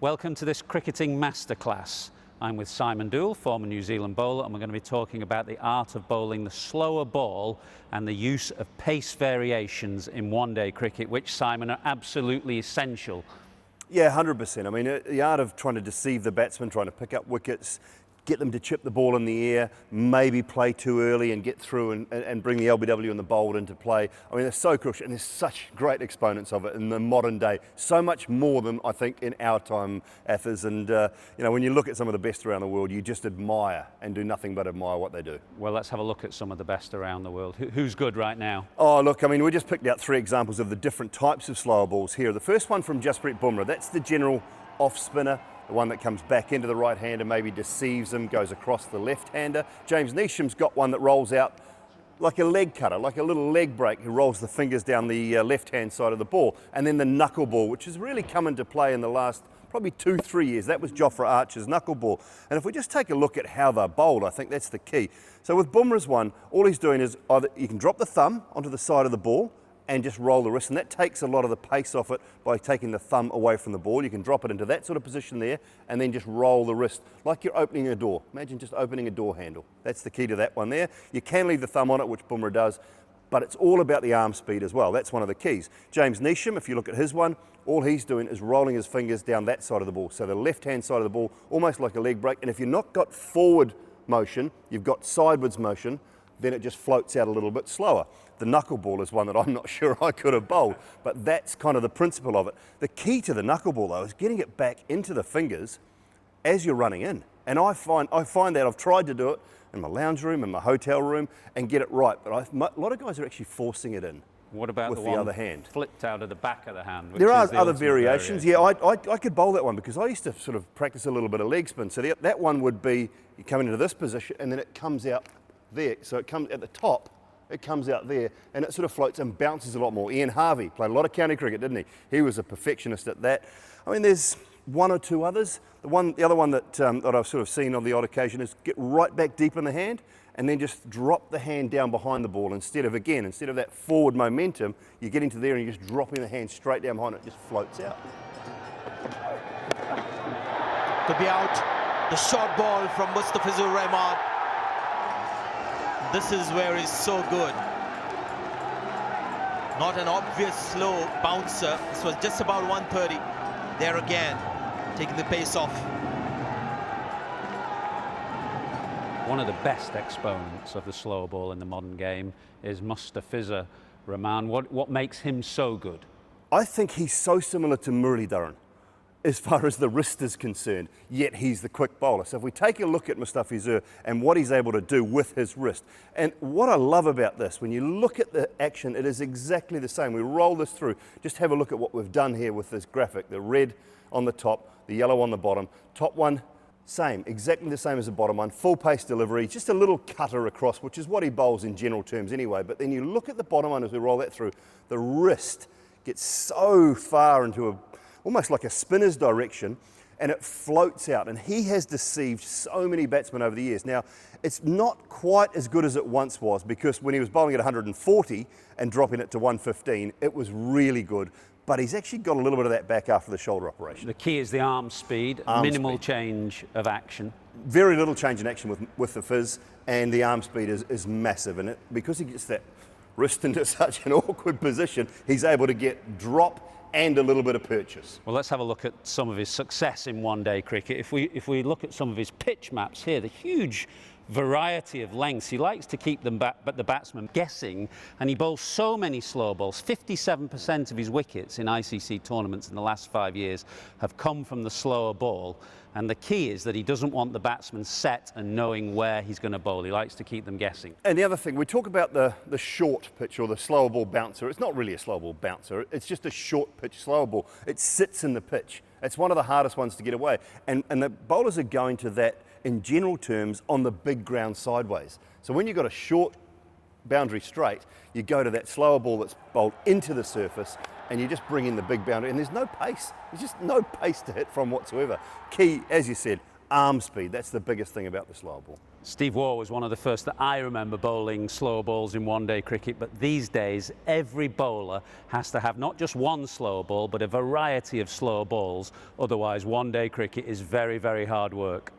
Welcome to this cricketing masterclass. I'm with Simon Doull, former New Zealand bowler, and we're going to be talking about the art of bowling the slower ball and the use of pace variations in one-day cricket, which, Simon, are absolutely essential. Yeah, 100%. I mean, the art of trying to deceive the batsman, trying to pick up wickets, get them to chip the ball in the air, maybe play too early and get through and bring the LBW and the bowled into play. I mean, they're so crucial, and there's such great exponents of it in the modern day. So much more than, I think, in our time, Athers. And, you know, when you look at some of the best around the world, you just admire and do nothing but admire what they do. Well, let's have a look at some of the best around the world. Who's good right now? Oh, look, I mean, we just picked out 3 examples of the different types of slower balls here. The first one from Jasprit Bumrah, that's the general off-spinner. The one that comes back into the right-hander, maybe deceives him, goes across the left-hander. James Neesham's got one that rolls out like a leg cutter, like a little leg break, who rolls the fingers down the left-hand side of the ball. And then the knuckle ball, which has really come into play in the last probably 2-3 years. That was Jofra Archer's knuckle ball. And if we just take a look at how they're bowled, I think that's the key. So with Bumrah's one, all he's doing is either you can drop the thumb onto the side of the ball and just roll the wrist, and that takes a lot of the pace off it by taking the thumb away from the ball. You can drop it into that sort of position there and then just roll the wrist like you're opening a door. Imagine just opening a door handle. That's the key to that one there. You can leave the thumb on it, which Bumrah does, but it's all about the arm speed as well. That's one of the keys. James Neesham, if you look at his one, all he's doing is rolling his fingers down that side of the ball. So the left-hand side of the ball, almost like a leg break, and if you've not got forward motion, you've got sideways motion, then it just floats out a little bit slower. The knuckle ball is one that I'm not sure I could have bowled, but that's kind of the principle of it. The key to the knuckle ball, though, is getting it back into the fingers as you're running in. And I find that I've tried to do it in my lounge room, in my hotel room, and get it right, but a lot of guys are actually forcing it in. What about with the the one other hand flipped out of the back of the hand? There are other variations. Yeah, I could bowl that one because I used to sort of practice a little bit of leg spin. So that one would be you come into this position and then it comes out there. So it comes at the top, it comes out there and it sort of floats and bounces a lot more. Ian Harvey played a lot of county cricket, didn't he? He was a perfectionist at that. I mean, there's 1 or 2 others. The other one that I've sort of seen on the odd occasion is get right back deep in the hand and then just drop the hand down behind the ball instead of that forward momentum, you get into there and you're just dropping the hand straight down behind it, it just floats out. Could be out. The short ball from Mustafizur Rahman. This is where he's so good. Not an obvious slow bouncer. This was just about 130. There again, taking the pace off. One of the best exponents of the slower ball in the modern game is Mustafizur Rahman. What makes him so good? I think he's so similar to Muralidharan as far as the wrist is concerned, yet he's the quick bowler. So if we take a look at Mustafizur and what he's able to do with his wrist, and what I love about this, when you look at the action, it is exactly the same. We roll this through. Just have a look at what we've done here with this graphic. The red on the top, the yellow on the bottom. Top one, same, exactly the same as the bottom one. Full pace delivery, just a little cutter across, which is what he bowls in general terms anyway. But then you look at the bottom one as we roll that through, the wrist gets so far into almost like a spinner's direction, and it floats out. And he has deceived so many batsmen over the years. Now, it's not quite as good as it once was, because when he was bowling at 140 and dropping it to 115, it was really good. But he's actually got a little bit of that back after the shoulder operation. The key is the arm speed, minimal change of action. Very little change in action with the fizz, and the arm speed is massive. And because he gets that wrist into such an awkward position, he's able to get drop and a little bit of purchase. Well, let's have a look at some of his success in one-day cricket. If we look at some of his pitch maps here, the huge variety of lengths. He likes to keep them back, but the batsman guessing, and he bowls so many slow balls. 57% of his wickets in ICC tournaments in the last 5 years have come from the slower ball. And the key is that he doesn't want the batsman set and knowing where he's going to bowl. He likes to keep them guessing. And the other thing, we talk about the short pitch or the slower ball bouncer. It's not really a slower ball bouncer. It's just a short pitch slower ball. It sits in the pitch. It's one of the hardest ones to get away. And the bowlers are going to that, in general terms, on the big ground sideways. So when you've got a short boundary straight, you go to that slower ball that's bowled into the surface and you just bring in the big boundary, and there's no pace. There's just no pace to hit from whatsoever. Key, as you said, arm speed. That's the biggest thing about the slower ball. Steve Waugh was one of the first that I remember bowling slow balls in one-day cricket, but these days every bowler has to have not just one slow ball but a variety of slow balls, otherwise one-day cricket is very, very hard work.